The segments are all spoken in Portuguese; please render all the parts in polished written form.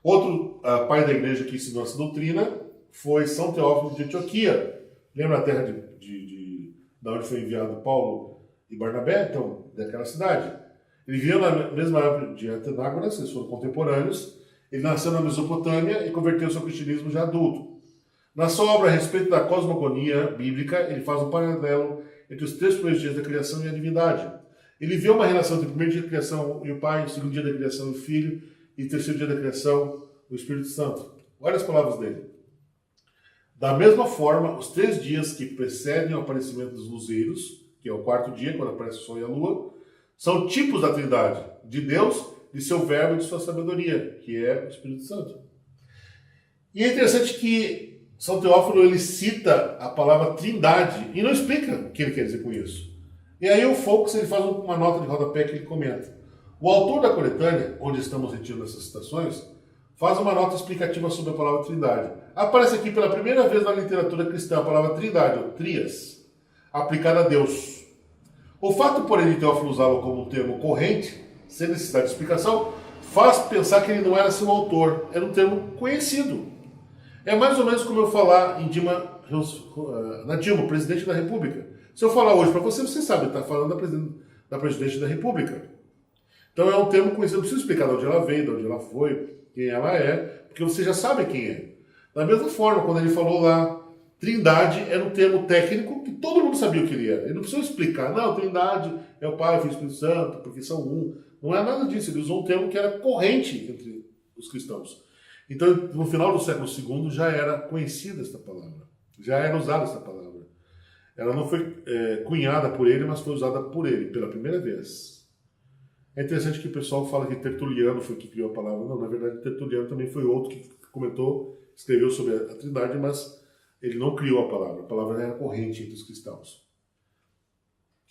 Outro pai da igreja que ensinou essa doutrina foi São Teófilo de Antioquia. Lembra a terra da onde foi enviado Paulo e Barnabé? Então, daquela cidade. Ele viveu na mesma época de Atenágoras, eles foram contemporâneos. Ele nasceu na Mesopotâmia e converteu-se ao cristianismo já adulto. Na sua obra a respeito da cosmogonia bíblica, ele faz um paralelo entre os 3 primeiros dias da criação e a divindade. Ele vê uma relação entre o primeiro dia da criação e o Pai, o segundo dia da criação e o Filho, e o terceiro dia da criação, o Espírito Santo. Olha as palavras dele. Da mesma forma, os 3 dias que precedem o aparecimento dos luzeiros, que é o 4º dia, quando aparece o Sol e a Lua, são tipos da Trindade, de Deus, de seu verbo e de sua sabedoria, que é o Espírito Santo. E é interessante que São Teófilo ele cita a palavra Trindade e não explica o que ele quer dizer com isso. E aí o Fox ele faz uma nota de rodapé que ele comenta. O autor da coletânea, onde estamos retirando essas citações, faz uma nota explicativa sobre a palavra Trindade. Aparece aqui pela primeira vez na literatura cristã a palavra Trindade, ou trias, aplicada a Deus. O fato, porém, de Teófilo usá-lo como um termo corrente, sem necessidade de explicação, faz pensar que ele não era seu autor, era um termo conhecido. É mais ou menos como eu falar na Dilma, presidente da República. Se eu falar hoje para você, você sabe, está falando da presidente da República. Então é um termo conhecido, não precisa explicar de onde ela veio, de onde ela foi, quem ela é, porque você já sabe quem é. Da mesma forma, quando ele falou lá, Trindade era um termo técnico que todo mundo sabia o que ele era. Ele não precisou explicar, não, Trindade é o Pai, o Filho e o Espírito Santo, porque são um. Não é nada disso, ele usou um termo que era corrente entre os cristãos. Então, no final do século II, já era conhecida esta palavra, já era usada esta palavra. Ela não foi cunhada por ele, mas foi usada por ele, pela primeira vez. É interessante que o pessoal fala que Tertuliano foi que criou a palavra. Não, na verdade, Tertuliano também foi outro que comentou, escreveu sobre a Trindade, mas ele não criou a palavra era corrente entre os cristãos.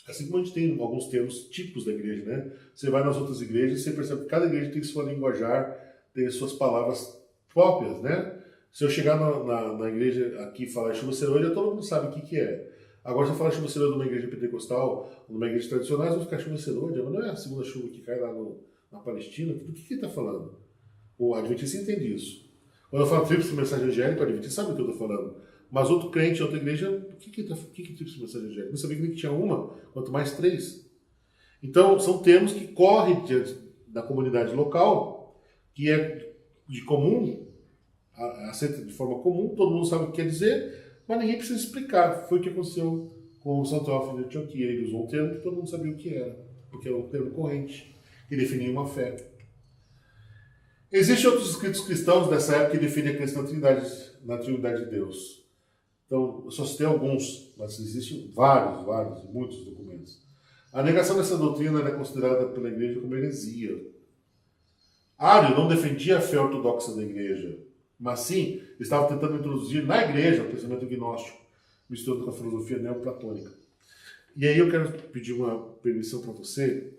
Assim como a gente tem alguns termos típicos da igreja, né? Você vai nas outras igrejas e você percebe que cada igreja tem sua linguajar, tem suas palavras próprias, né? Se eu chegar na igreja aqui e falar chuva serôdia, todo mundo sabe o que é. Agora, se eu falar chuva serôdia numa igreja pentecostal, ou numa igreja tradicional, eles vão ficar chuva serôdia, mas não é a segunda chuva que cai lá na Palestina. Do que ele está falando? O Adventista entende isso. Quando eu falo tríplice mensagem angélica, o Adventista sabe o que eu estou falando. Mas outro crente, outra igreja, o que é tríplice mensagem angélica? Não sabia que tinha uma, quanto mais 3. Então, são termos que correm diante da comunidade local, que é de comum, aceita de forma comum, todo mundo sabe o que quer dizer, mas ninguém precisa explicar. Foi o que aconteceu com o São Teófilo de Antioquia. Ele usou um termo que todo mundo sabia o que era, porque era um termo corrente, que definia uma fé. Existem outros escritos cristãos dessa época que definem a questão na Trindade de Deus. Então, eu só citei alguns, mas existem vários, muitos documentos. A negação dessa doutrina era considerada pela igreja como heresia. Ário não defendia a fé ortodoxa da igreja, mas sim estava tentando introduzir na igreja o pensamento gnóstico, misturando com a filosofia neoplatônica. E aí eu quero pedir uma permissão para você,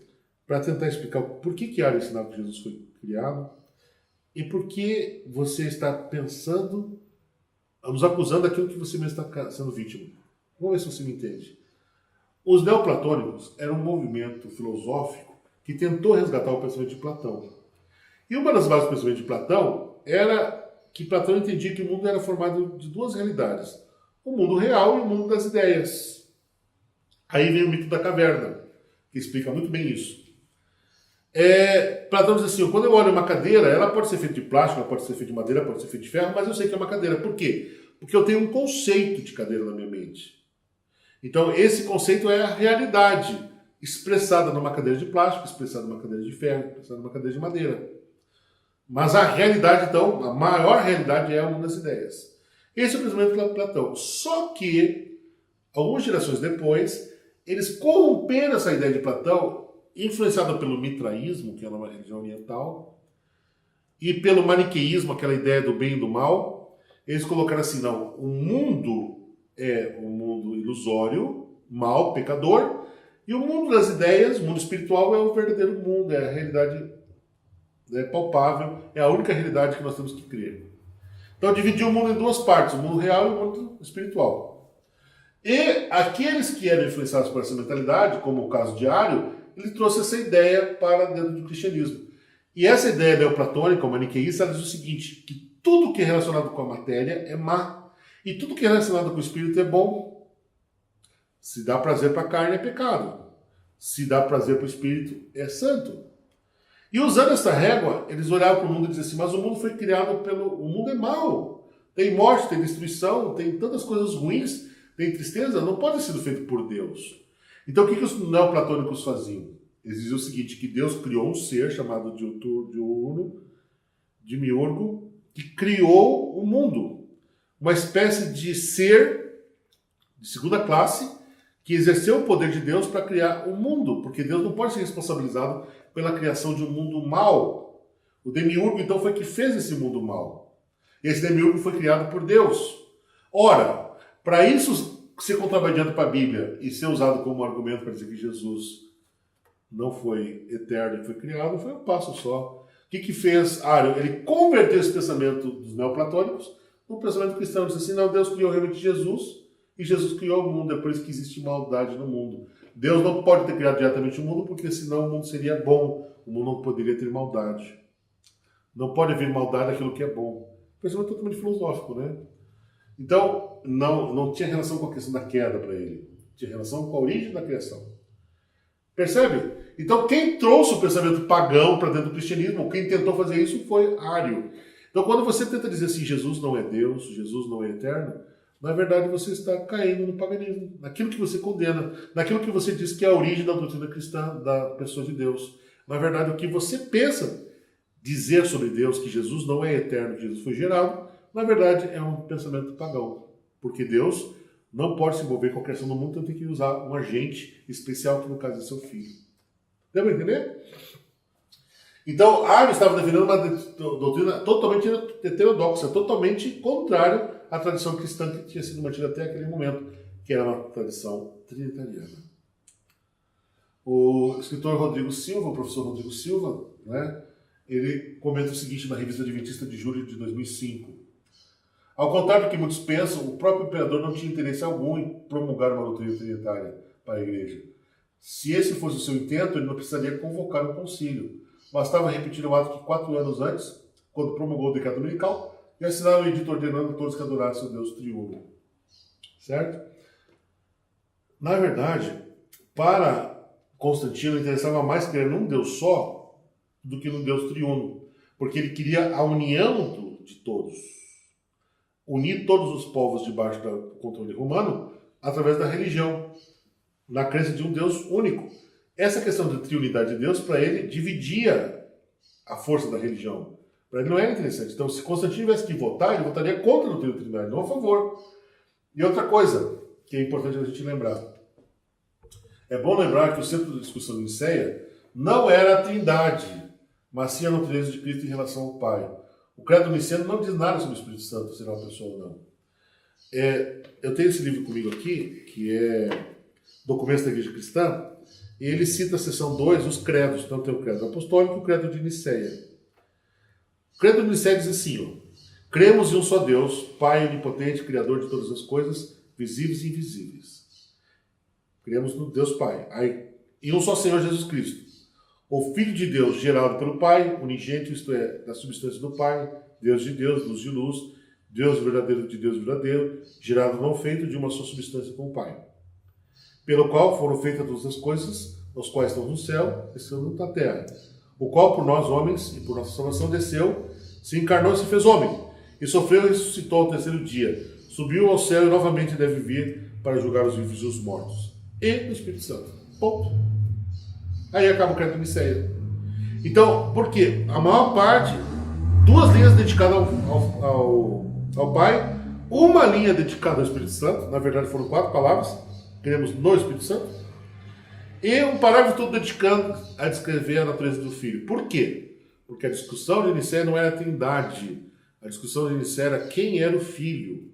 para tentar explicar por que Ário ensinava que Jesus foi criado e por que você está pensando, nos acusando daquilo que você mesmo está sendo vítima. Vamos ver se você me entende. Os neoplatônicos eram um movimento filosófico que tentou resgatar o pensamento de Platão. E uma das bases do pensamento de Platão era que Platão entendia que o mundo era formado de 2 realidades. O mundo real e o mundo das ideias. Aí vem o mito da caverna, que explica muito bem isso. Platão diz assim, quando eu olho uma cadeira, ela pode ser feita de plástico, ela pode ser feita de madeira, pode ser feita de ferro, mas eu sei que é uma cadeira. Por quê? Porque eu tenho um conceito de cadeira na minha mente. Então, esse conceito é a realidade expressada numa cadeira de plástico, expressada numa cadeira de ferro, expressada numa cadeira de madeira. Mas a realidade, então, a maior realidade é o mundo das ideias. Esse é o pensamento de Platão. Só que, algumas gerações depois, eles corromperam essa ideia de Platão, influenciada pelo mitraísmo, que é uma religião oriental, e pelo maniqueísmo, aquela ideia do bem e do mal. Eles colocaram assim, não, o mundo é um mundo ilusório, mal, pecador, e o mundo das ideias, o mundo espiritual, é o verdadeiro mundo, é a realidade palpável, é a única realidade que nós temos que crer. Então dividiu o mundo em 2 partes, o mundo real e o mundo espiritual. E aqueles que eram influenciados por essa mentalidade, como o caso de Ário, ele trouxe essa ideia para dentro do cristianismo. E essa ideia neoplatônica, ou maniqueísta, ela diz o seguinte, que tudo que é relacionado com a matéria é má, e tudo que é relacionado com o espírito é bom. Se dá prazer para a carne é pecado. Se dá prazer para o espírito é santo. E usando essa régua, eles olhavam para o mundo e diziam assim, mas o mundo foi criado pelo... O mundo é mau. Tem morte, tem destruição, tem tantas coisas ruins, tem tristeza, não pode ser feito por Deus. Então o que os neoplatônicos faziam? Eles diziam o seguinte, que Deus criou um ser chamado Demiurgo, que criou o mundo. Uma espécie de ser de segunda classe que exerceu o poder de Deus para criar o mundo, porque Deus não pode ser responsabilizado pela criação de um mundo mau. O Demiurgo, então, foi que fez esse mundo mau. E esse Demiurgo foi criado por Deus. Ora, para isso ser contrabandeado para a Bíblia e ser usado como argumento para dizer que Jesus não foi eterno e foi criado, foi um passo só. O que fez Ário? Ele converteu esse pensamento dos neoplatônicos no pensamento cristão. Ele disse assim, não, Deus criou realmente Jesus, e Jesus criou o mundo, é por isso que existe maldade no mundo. Deus não pode ter criado diretamente o mundo, porque senão o mundo seria bom. O mundo não poderia ter maldade. Não pode haver maldade naquilo que é bom. Pensamento totalmente filosófico, né? Então, não tinha relação com a questão da queda para ele. Tinha relação com a origem da criação. Percebe? Então, quem trouxe o pensamento pagão para dentro do cristianismo, quem tentou fazer isso foi Ário. Então, quando você tenta dizer assim, Jesus não é Deus, Jesus não é eterno, na verdade você está caindo no paganismo, naquilo que você condena, naquilo que você diz que é a origem da doutrina cristã, da pessoa de Deus. Na verdade, o que você pensa dizer sobre Deus, que Jesus não é eterno, que Jesus foi gerado, na verdade é um pensamento pagão. Porque Deus não pode se envolver com a criação do mundo, então tem que usar um agente especial, que no caso é seu filho. Deu para entender? Então, Ário estava defendendo uma doutrina totalmente heterodoxa, totalmente contrária à tradição cristã que tinha sido mantida até aquele momento, que era uma tradição trinitariana. O escritor Rodrigo Silva, o professor Rodrigo Silva, né, ele comenta o seguinte na Revista Adventista de julho de 2005. Ao contrário do que muitos pensam, o próprio imperador não tinha interesse algum em promulgar uma doutrina trinitária para a igreja. Se esse fosse o seu intento, ele não precisaria convocar um concílio. Bastava repetir o ato que 4 anos antes, quando promulgou o decreto dominical, e assinar o edito ordenando a todos que adorassem o Deus triuno. Certo? Na verdade, para Constantino interessava mais crer num Deus só do que num Deus triuno, porque ele queria a união de todos. Unir todos os povos debaixo do controle romano através da religião, na crença de um Deus único. Essa questão da triunidade de Deus, para ele, dividia a força da religião. Para ele não era interessante. Então, se Constantino tivesse que votar, ele votaria contra a doutrina trinária, não a favor. E outra coisa que é importante a gente lembrar. É bom lembrar que o centro da discussão de Nicéia não era a Trindade, mas sim a natureza de Cristo em relação ao Pai. O credo niceno não diz nada sobre o Espírito Santo, se é uma pessoa ou não. Eu tenho esse livro comigo aqui, que é Documentos da Igreja Cristã, e ele cita a seção 2, os credos. Então tem o credo apostólico e o credo de Nicéia. O credo de Nicéia diz assim, ó, cremos em um só Deus, Pai onipotente, Criador de todas as coisas, visíveis e invisíveis. Cremos no Deus Pai. E um só Senhor Jesus Cristo, o Filho de Deus, gerado pelo Pai, unigênito, isto é, da substância do Pai, Deus de Deus, luz de luz, Deus verdadeiro de Deus verdadeiro, gerado não feito de uma só substância com o Pai. Pelo qual foram feitas todas as coisas, os quais estão no céu e estão na terra. O qual por nós homens e por nossa salvação desceu, se encarnou e se fez homem, e sofreu e ressuscitou ao terceiro dia, subiu ao céu e novamente deve vir para julgar os vivos e os mortos. E o Espírito Santo. Ponto. Aí acaba o credo de Nicéia. Então, por quê? A maior parte, 2 linhas dedicadas ao Pai, uma linha dedicada ao Espírito Santo, na verdade foram 4 palavras, cremos no Espírito Santo, e um parágrafo todo dedicando a descrever a natureza do Filho. Por quê? Porque a discussão de Nicéia não era a Trindade, a discussão de Nicéia era quem era o Filho.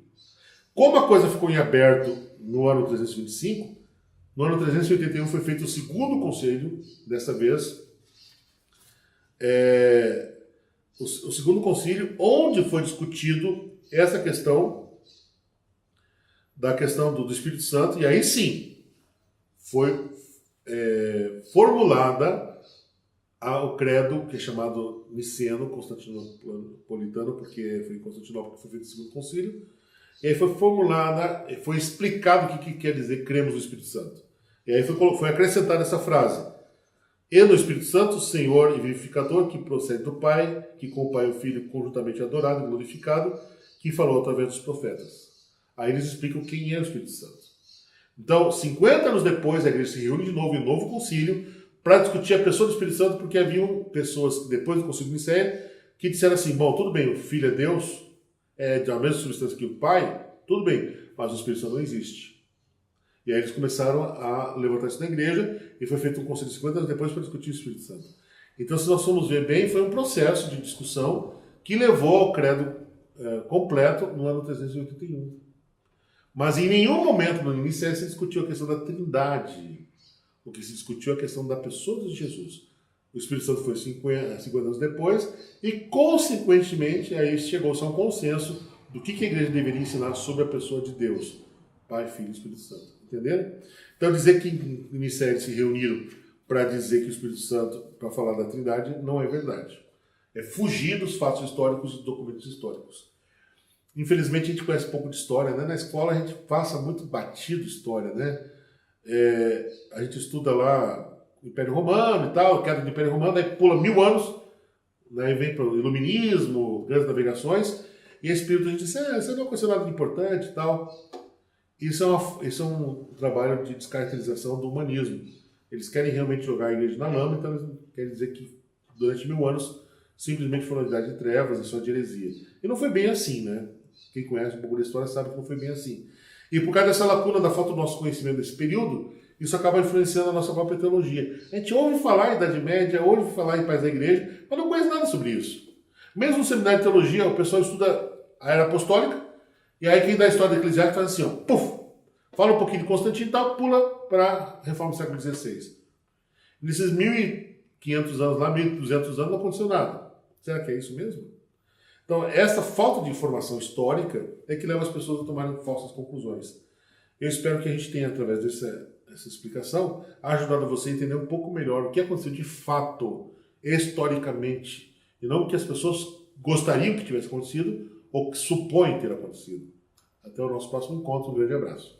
Como a coisa ficou em aberto no ano 325, no ano 381 foi feito o segundo conselho, dessa vez, o segundo concílio, onde foi discutido essa questão, da questão do Espírito Santo, e aí sim, foi formulada há o credo, que é chamado niceno, constantinopolitano, porque foi em Constantinopla que foi feito o segundo concílio, e aí foi formulada, foi explicado o que quer dizer cremos no Espírito Santo. E aí foi acrescentada essa frase: e no Espírito Santo, Senhor e vivificador, que procede do Pai, que com o Pai e o Filho conjuntamente adorado e glorificado, que falou através dos profetas. Aí eles explicam quem é o Espírito Santo. Então, 50 anos depois, a igreja se reúne de novo em um novo concílio para discutir a pessoa do Espírito Santo, porque haviam pessoas que, depois do concílio de Nicéia, que disseram assim: bom, tudo bem, o Filho é Deus, é da mesma substância que o Pai, tudo bem, mas o Espírito Santo não existe. E aí eles começaram a levantar isso na igreja, e foi feito um conselho 50 anos depois para discutir o Espírito Santo. Então, se nós formos ver bem, foi um processo de discussão que levou ao credo completo no ano 381. Mas em nenhum momento no início se discutiu a questão da Trindade. O que se discutiu é a questão da pessoa de Jesus. O Espírito Santo foi 50 anos depois, e consequentemente aí chegou-se a um consenso do que a igreja deveria ensinar sobre a pessoa de Deus, Pai, Filho e Espírito Santo. Entenderam? Então dizer que em Nicéia se reuniram para dizer que o Espírito Santo, para falar da Trindade, não é verdade. É fugir dos fatos históricos e dos documentos históricos. Infelizmente a gente conhece pouco de história, né? Na escola a gente passa muito batido história, né? A gente estuda lá o Império Romano e tal, queda do Império Romano, aí pula 1000 anos, né? E vem para o Iluminismo, grandes navegações, e esse período a gente diz: isso não aconteceu nada de importante e tal. Isso é um trabalho de descaracterização do humanismo. Eles querem realmente jogar a igreja na lama, então eles querem dizer que durante 1000 anos simplesmente foi uma idade de trevas e só de heresia. E não foi bem assim, né? Quem conhece um pouco da história sabe que não foi bem assim. E por causa dessa lacuna da falta do nosso conhecimento desse período, isso acaba influenciando a nossa própria teologia. A gente ouve falar em Idade Média, ouve falar em pais da igreja, mas não conhece nada sobre isso. Mesmo no seminário de teologia, o pessoal estuda a era apostólica, e aí quem dá a história da eclesiástica faz assim, ó, puf, fala um pouquinho de Constantino e tal, pula para a reforma do século XVI. Nesses 1500 anos lá, 1200 anos, não aconteceu nada. Será que é isso mesmo? Então, essa falta de informação histórica é que leva as pessoas a tomarem falsas conclusões. Eu espero que a gente tenha, através dessa explicação, ajudado você a entender um pouco melhor o que aconteceu de fato, historicamente, e não o que as pessoas gostariam que tivesse acontecido ou que supõem ter acontecido. Até o nosso próximo encontro. Um grande abraço.